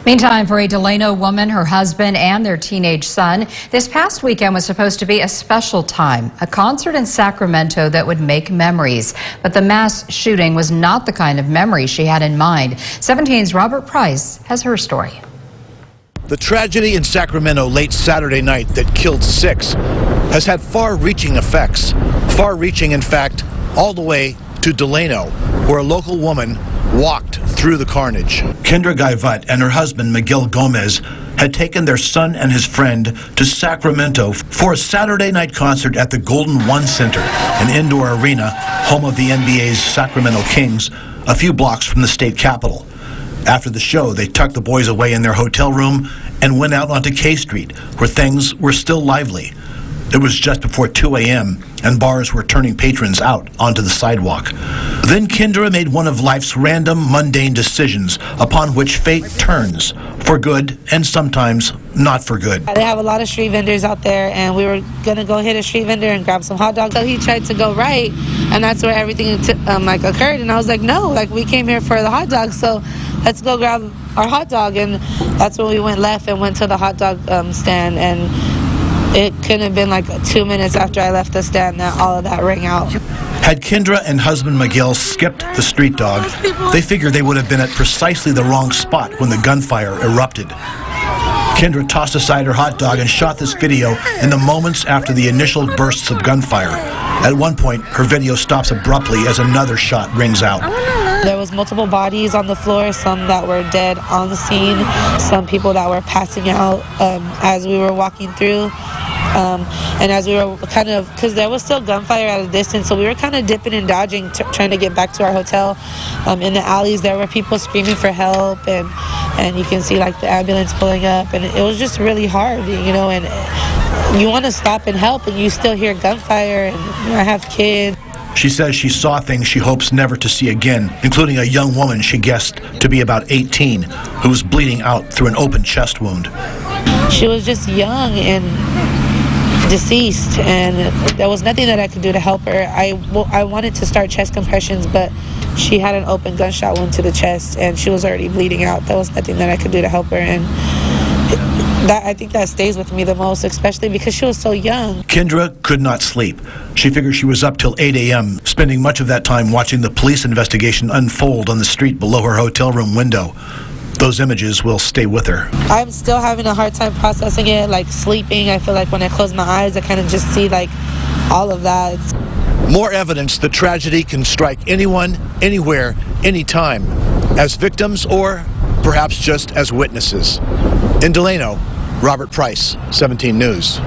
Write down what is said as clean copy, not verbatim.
Meantime, for a Delano woman, her husband, and their teenage son, this past weekend was supposed to be a special time, a concert in Sacramento that would make memories. But the mass shooting was not the kind of memory she had in mind. 17's Robert Price has her story. The tragedy in Sacramento late Saturday night that killed 6 has had far-reaching effects. Far-reaching, in fact, all the way to Delano, where a local woman walked through the carnage. Kendra Gaivat and her husband, Miguel Gomez, had taken their son and his friend to Sacramento for a Saturday night concert at the Golden One Center, an indoor arena, home of the NBA's Sacramento Kings, a few blocks from the state capitol. After the show, they tucked the boys away in their hotel room and went out onto K Street, where things were still lively. It was just before 2 a.m., and bars were turning patrons out onto the sidewalk. Then Kendra made one of life's random, mundane decisions upon which fate turns, for good and sometimes not for good. They have a lot of street vendors out there, and we were going to go hit a street vendor and grab some hot dogs. So he tried to go right, and that's where everything occurred. And I was like, no, we came here for the hot dogs, so let's go grab our hot dog. And that's when we went left and went to the hot dog stand, and it couldn't have been 2 minutes after I left the stand that all of that rang out. Had Kendra and husband Miguel skipped the street dog, they figured they would have been at precisely the wrong spot when the gunfire erupted. Kendra tossed aside her hot dog and shot this video in the moments after the initial bursts of gunfire. At one point, her video stops abruptly as another shot rings out. There was multiple bodies on the floor, some that were dead on the scene, some people that were passing out as we were walking through. And as we were because there was still gunfire at a distance, so we were kind of dipping and dodging, trying to get back to our hotel. In the alleys, there were people screaming for help, and you can see the ambulance pulling up, and it was just really hard, and you want to stop and help, and you still hear gunfire, and I have kids. She says she saw things she hopes never to see again, including a young woman she guessed to be about 18, who was bleeding out through an open chest wound. She was just young and deceased, and there was nothing that I could do to help her. I wanted to start chest compressions, but she had an open gunshot wound to the chest, and she was already bleeding out. There was nothing that I could do to help her, and I think that stays with me the most, especially because she was so young. Kendra could not sleep. She figured she was up till 8 a.m., spending much of that time watching the police investigation unfold on the street below her hotel room window. Those images will stay with her. I'm still having a hard time processing it, sleeping. I feel like when I close my eyes, I kind of just see all of that. More evidence the tragedy can strike anyone, anywhere, anytime, as victims or perhaps just as witnesses. In Delano, Robert Price, 17 News.